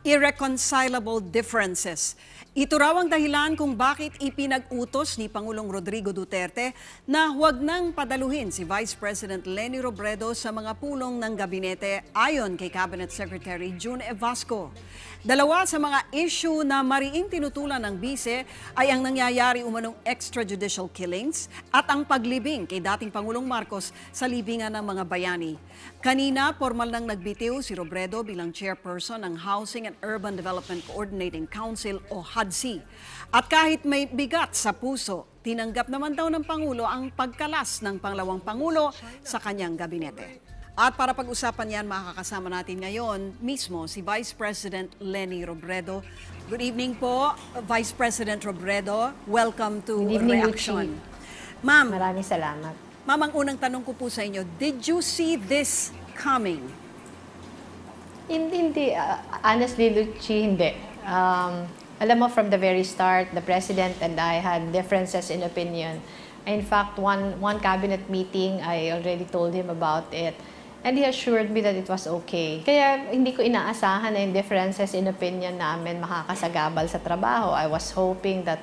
irreconcilable differences. Ito raw ang dahilan kung bakit ipinag-utos ni Pangulong Rodrigo Duterte na huwag nang padaluhin si Vice President Leni Robredo sa mga pulong ng gabinete ayon kay Cabinet Secretary June Evasco. Dalawa sa mga issue na mariing tinutulan ng bise ay ang nangyayari umanong extrajudicial killings at ang paglibing kay dating Pangulong Marcos sa libingan ng mga bayani. Kanina, formal nang nagbitiw si Robredo bilang chairperson ng Housing and Urban Development Coordinating Council o HUDC. At kahit may bigat sa puso, tinanggap naman daw ng Pangulo ang pagkalas ng pangalawang Pangulo sa kanyang gabinete. At para pag-usapan yan, makakasama natin ngayon mismo si Vice President Leni Robredo. Good evening po, Vice President Robredo. Welcome to Reaction. Ma'am, maraming salamat. Ma'am, ang unang tanong ko po sa inyo, did you see this coming? Hindi. Honestly, Luchi, hindi. Alam mo, from the very start, the President and I had differences in opinion. In fact, one cabinet meeting, I already told him about it. And he assured me that it was okay. Kaya hindi ko inaasahan na yung differences in opinion namin makakasagabal sa trabaho. I was hoping that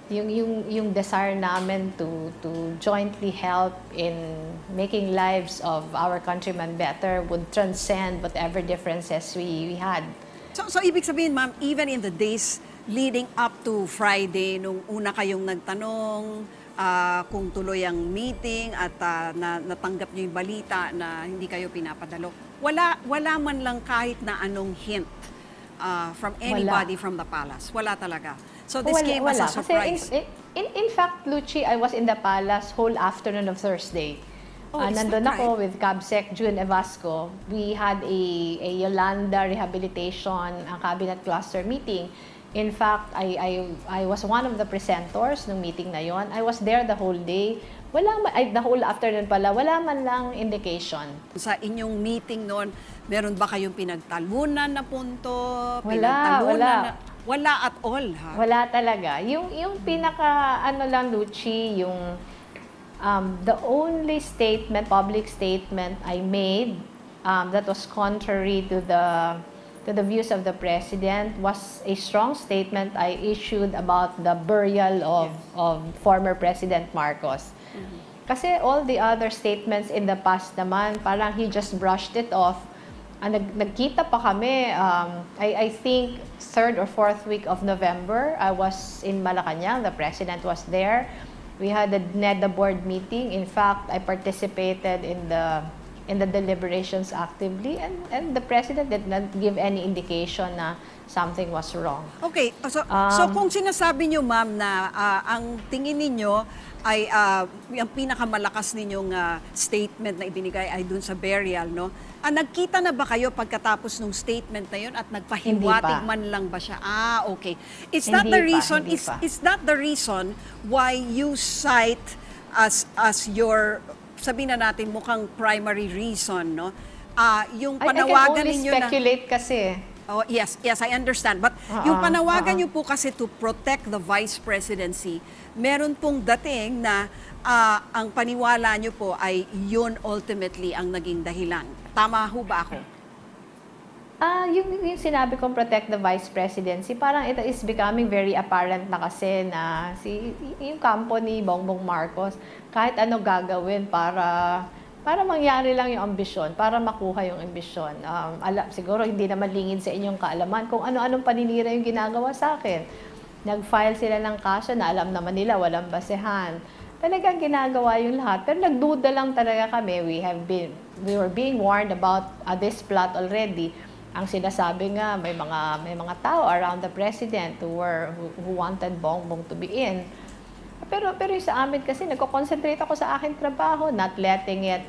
yung desire namin to jointly help in making lives of our countrymen better would transcend whatever differences we had. So ibig sabihin, ma'am, even in the days leading up to Friday, nung una kayong nagtanong, kung tuloy ang meeting at natanggap niyo yung balita na hindi kayo pinapadalo, wala man lang kahit na anong hint from anybody from the palace. Wala talaga. So this came as a surprise. Kasi in fact, Luchi, I was in the palace whole afternoon of Thursday. Nandun ako with CABSEC June Evasco. We had a Yolanda Rehabilitation Cabinet Cluster meeting. In fact, I was one of the presenters ng meeting na yon. I was there the whole day. The whole afternoon pala, wala man lang indication. Sa inyong meeting noon, meron ba kayong pinagtalunan na punto? Wala at all, ha? Wala talaga. Yung pinaka, lang, Luchi, yung the only statement, public statement I made that was contrary to the views of the President was a strong statement I issued about the burial of former President Marcos. Kasi all the other statements in the past naman, parang he just brushed it off. Nagkita pa kami, I think 3rd or 4th week of November, I was in Malacanang, the President was there. We had a NEDA board meeting. In fact, I participated in the deliberations actively, and the President did not give any indication na something was wrong. Okay, so kung sinasabi niyo, ma'am, na ang tingin ninyo ay ang pinakamalakas ninyong statement na ibinigay ay dun sa burial, no? Nagkita na ba kayo pagkatapos ng statement na yun at nagpahiwatig man lang ba siya? Okay. Is that the reason why you cite as your, sabihin na natin, mukhang primary reason, no? Yung panawagan ninyo I can only speculate kasi. Oh, yes, I understand. But yung panawagan niyo po kasi to protect the vice presidency, meron pong dating na ang paniwala niyo po ay yun ultimately ang naging dahilan. Tama ho ba ako? Yung sinabi kong protect the vice presidency, parang it is becoming very apparent na kasi na yung kampo ni Bongbong Marcos, kahit ano gagawin para mangyari lang yung ambisyon, para makuha yung ambisyon. Siguro hindi naman lingid sa inyong kaalaman kung ano-anong paninira yung ginagawa sa akin. Nag-file sila ng kaso na alam naman nila, walang basehan. Talagang ginagawa yung lahat. Pero nagduda lang talaga kami. We were being warned about this plot already. Ang sinasabi nga, may mga tao around the President who wanted Bongbong to be in. Pero sa amin kasi, nagko-concentrate ako sa aking trabaho, not letting it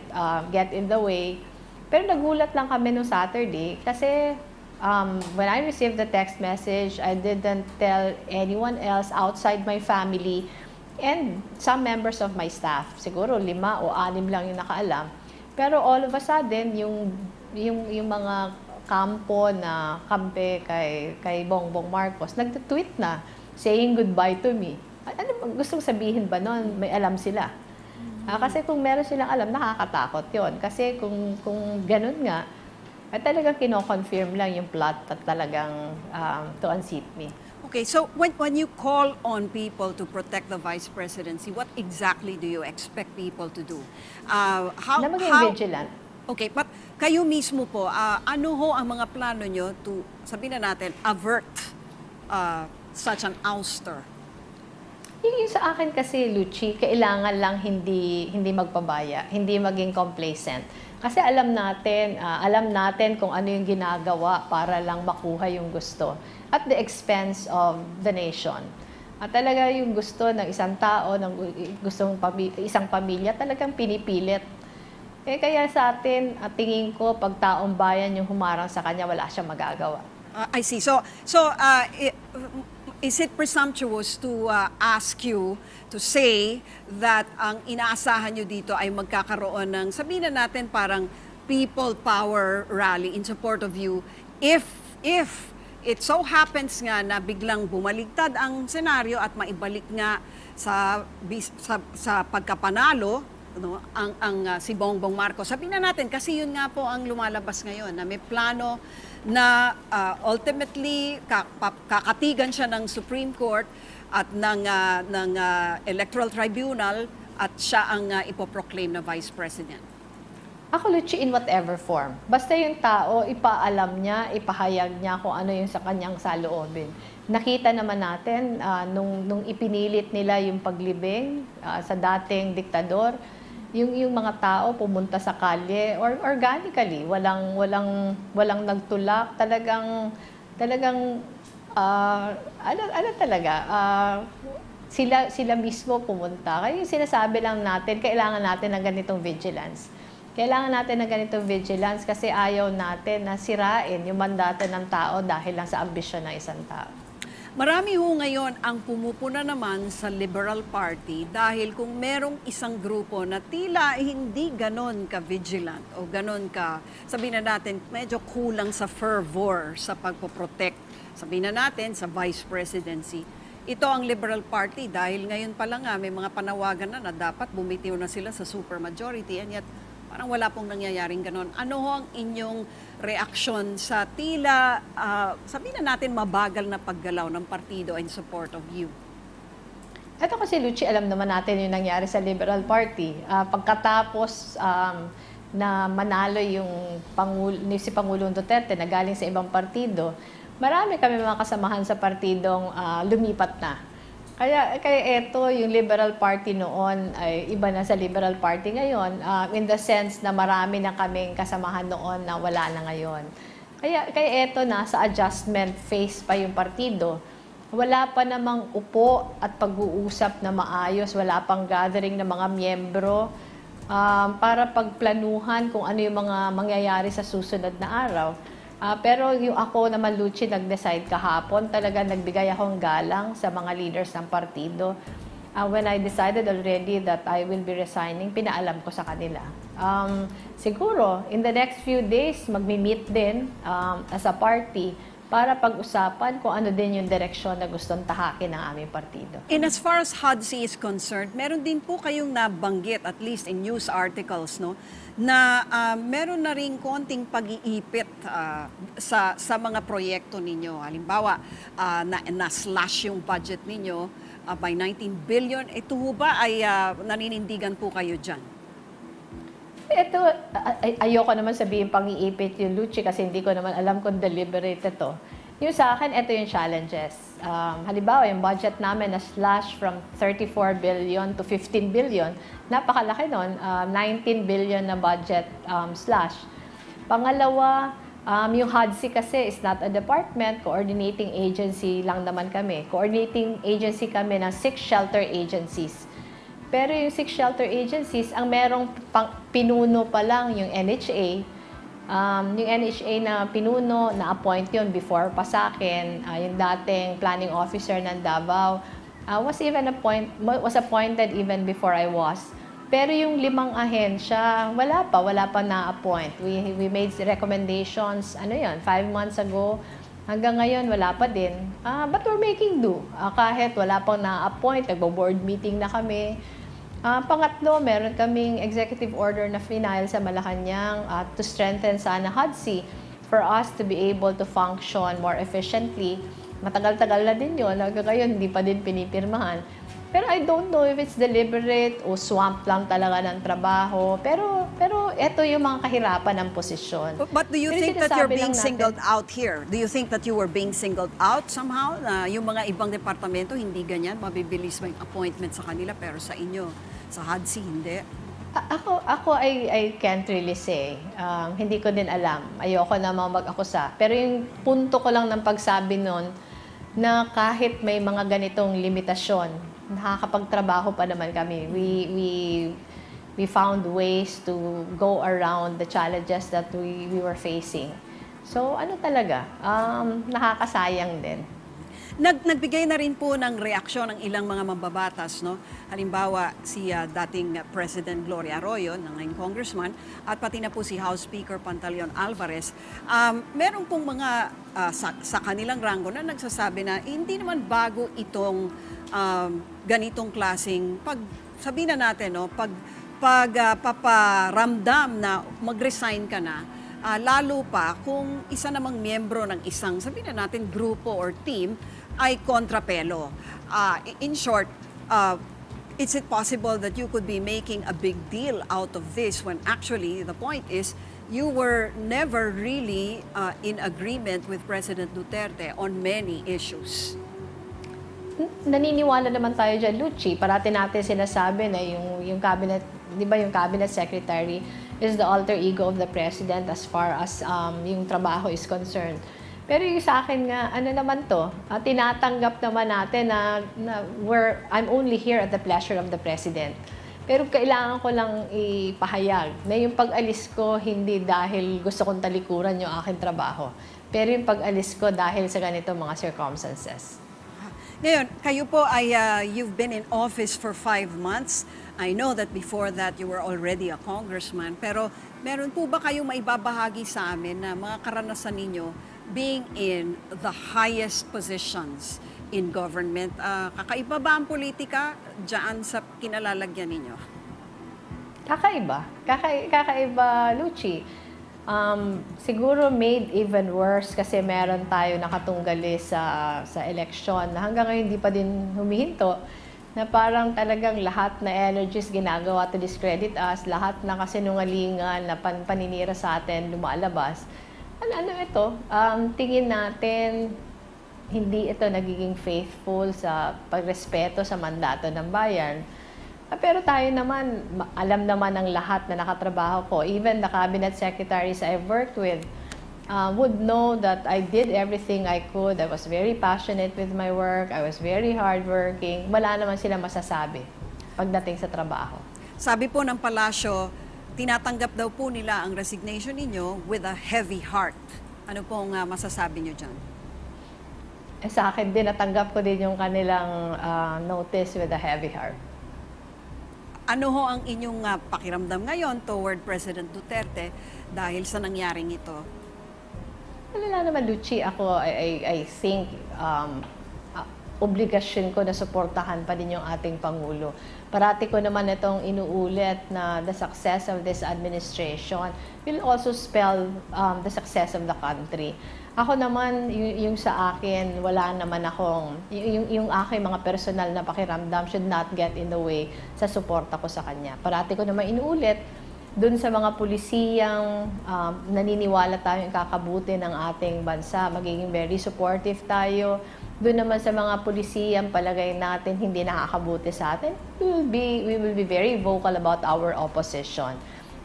get in the way. Pero nagulat lang kami nung Saturday kasi when I received the text message, I didn't tell anyone else outside my family and some members of my staff. Siguro 5 o 6 lang yung nakaalam. Pero all of a sudden, yung mga kampo na kampe kay Bongbong Marcos, nag-tweet na saying goodbye to me. Ano gustong sabihin ba nun? May alam sila. Kasi kung meron silang alam, nakakatakot yon. Kasi kung ganun nga, At talagang kino-confirm lang yung plot at talagang to unseat me. Okay, so when you call on people to protect the vice presidency, what exactly do you expect people to do? Na maging vigilant. Okay, but kayo mismo po, ano ho ang mga plano nyo to, sabihin na natin, avert such an ouster? Yung sa akin kasi, Luchi, kailangan lang hindi magpabaya, hindi maging complacent. Kasi alam natin kung ano yung ginagawa para lang makuha yung gusto at the expense of the nation. At talaga yung gusto ng isang tao, isang pamilya, talagang pinipilit. Kaya sa atin, tingin ko, pag taong bayan yung humarang sa kanya, wala siyang magagawa. I see. Is it presumptuous to ask you to say that ang inaasahan nyo dito ay magkakaroon ng, sabihin na natin parang people power rally in support of you if it so happens nga na biglang bumaligtad ang senaryo at maibalik nga sa pagkapanalo si Bongbong Marcos. Sabihin na natin kasi yun nga po ang lumalabas ngayon na may plano na ultimately kakatigan siya ng Supreme Court at ng Electoral Tribunal at siya ang ipoproclaim na Vice President. Ako, Luchi, in whatever form. Basta yung tao, ipaalam niya, ipahayag niya kung ano yung sa kanyang saloobin. Nakita naman natin nung ipinilit nila yung paglibing sa dating diktador, yung mga tao pumunta sa kalye or organically, walang nagtulak, talagang sila mismo pumunta. Kaya yung sinasabi lang natin, kailangan natin ng ganitong vigilance. Kailangan natin ng ganitong vigilance kasi ayaw natin na sirain yung mandato ng tao dahil lang sa ambisyon ng isang tao. Marami ho ngayon ang pumupuna naman sa Liberal Party dahil kung merong isang grupo na tila hindi ganon ka-vigilant o ganon ka, sabihin na natin, medyo kulang sa fervor sa pagpoprotect, sabihin na natin, sa Vice Presidency. Ito ang Liberal Party dahil ngayon pa lang may mga panawagan na dapat bumitiw na sila sa supermajority and yet parang wala pong nangyayaring ganon. Ano ho ang inyong reaksyon sa tila, sabihin na natin, mabagal na paggalaw ng partido in support of you? Ito kasi, Luchi, alam naman natin yung nangyari sa Liberal Party. Pagkatapos na manalo si Pangulong Duterte na galing sa ibang partido, marami kami mga kasamahan sa partidong lumipat na. Kaya ito, yung Liberal Party noon ay iba na sa Liberal Party ngayon in the sense na marami na kaming kasamahan noon na wala na ngayon. Kaya ito, nasa adjustment phase pa yung partido. Wala pa namang upo at pag-uusap na maayos, wala pang gathering ng mga miyembro para pagplanuhan kung ano yung mga mangyayari sa susunod na araw. Pero yung ako naman, Luchi, nag-decide kahapon, talaga nagbigay akong galang sa mga leaders ng partido. When I decided already that I will be resigning, pinaalam ko sa kanila. Siguro, in the next few days, magmi-meet din as a party para pag-usapan kung ano din yung direksyon na gustong tahakin ng aming partido. And as far as HUDC is concerned, meron din po kayong nabanggit, at least in news articles, no, na meron na rin konting pag-iipit sa mga proyekto ninyo. Halimbawa, na-slash yung budget ninyo by 19 billion. Ito ho ba ay naninindigan po kayo dyan? Ito, ayoko naman sabihin pang-iipit yung Luchi kasi hindi ko naman alam kung deliberate ito. Yung sa akin, ito yung challenges. Halimbawa, yung budget namin na slash from 34 billion to 15 billion. Napakalaki nun, 19 billion na budget slash. Pangalawa, yung HUDC kasi is not a department, coordinating agency lang naman kami. Coordinating agency kami ng 6 shelter agencies. Pero yung 6 shelter agencies, ang merong pinuno pa lang yung NHA. Yung NHA na pinuno, na-appoint yun before pa sa akin. Yung dating planning officer ng Davao was appointed even before I was. Pero yung 5 ahensya, wala pa na-appoint. We made recommendations, 5 months ago. Hanggang ngayon, wala pa din. But we're making do. Kahit wala pang na-appoint, nagbo-board meeting na kami. Pangatlo, meron kaming executive order na final sa Malacanang to strengthen sana HUD-C for us to be able to function more efficiently. Matagal-tagal na din yun. Hanggang ngayon, hindi pa din pinipirmahan. Pero I don't know if it's deliberate o swamp lang talaga ng trabaho. Pero ito yung mga kahirapan ng posisyon. But do you Pero think that you're sinasabi being lang natin- singled out here? Do you think that you were being singled out somehow? Na yung mga ibang departamento, hindi ganyan, mabibilis may appointment sa kanila, pero sa inyo, sa HUD-C, hindi? Ako I can't really say. Hindi ko din alam. Ayoko na mag-akusa. Pero yung punto ko lang ng pagsabi nun, na kahit may mga ganitong limitasyon, nakakapagtrabaho pa naman kami. We found ways to go around the challenges that we were facing. So ano talaga, nakakasayang din. Nagbigay na rin po ng reaksyon ng ilang mga mambabatas, no? Halimbawa, si dating President Gloria Arroyo, ng ngayong congressman, at pati na po si House Speaker Pantaleon Alvarez. Meron pong mga sa kanilang rango na nagsasabi na hindi naman bago itong ganitong klaseng, sabihin na natin, no? Paparamdam na mag-resign ka na, lalo pa kung isa namang miyembro ng isang, sabihin na natin, grupo or team, ay kontrapelo. In short, is it possible that you could be making a big deal out of this when actually the point is you were never really in agreement with President Duterte on many issues? Naniniwala naman tayo dyan, Lucci. Parati natin sinasabi na yung cabinet, di ba yung cabinet secretary is the alter ego of the president as far as yung trabaho is concerned. Pero yung sa akin nga, ano naman to, tinatanggap naman natin na I'm only here at the pleasure of the president. Pero kailangan ko lang ipahayag na yung pag-alis ko hindi dahil gusto kong talikuran yung aking trabaho. Pero yung pag-alis ko dahil sa ganito mga circumstances. Ngayon, kayo po ay you've been in office for 5 months. I know that before that you were already a congressman. Pero meron po ba kayong maibabahagi sa amin na mga karanasan ninyo being in the highest positions in government? Kakaiba ba ang politika dyan sa kinalalagyan ninyo? Kakaiba. Kakaiba, Lucci. Siguro made even worse kasi meron tayo nakatunggali sa eleksyon na hanggang ngayon hindi pa din humihinto, na parang talagang lahat na energies ginagawa to discredit us, lahat na kasinungalingan na paninira sa atin lumalabas. Ano ito? Tingin natin hindi ito nagiging faithful sa pagrespeto sa mandato ng bayan. Pero tayo naman, alam naman ng lahat na nakatrabaho ko, even the cabinet secretaries I've worked with, would know that I did everything I could. I was very passionate with my work. I was very hardworking. Wala naman sila masasabi pagdating sa trabaho. Sabi po ng palasyo, tinatanggap daw po nila ang resignation ninyo with a heavy heart. Ano pong masasabi nyo dyan? Sa akin din, natanggap ko din yung kanilang notice with a heavy heart. Ano ho ang inyong pakiramdam ngayon toward President Duterte dahil sa nangyaring ito? Wala naman, Lucci. Ako, I think obligasyon ko na suportahan pa din yung ating Pangulo. Parati ko naman itong inuulit na the success of this administration will also spell the success of the country. Ako naman, yung sa akin, wala naman akong, yung aking mga personal na pakiramdam should not get in the way sa suporta ko sa kanya. Parati ko naman inuulit, dun sa mga pulisiyang naniniwala tayo yung kakabuti ng ating bansa, magiging very supportive tayo. Doon naman sa mga pulisiyang palagay natin hindi nakakabuti sa atin, we will be very vocal about our opposition.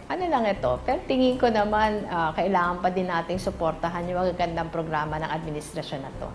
Ano lang ito, pero tingin ko naman kailangan pa din nating suportahan yung magagandang programa ng administrasyon na to.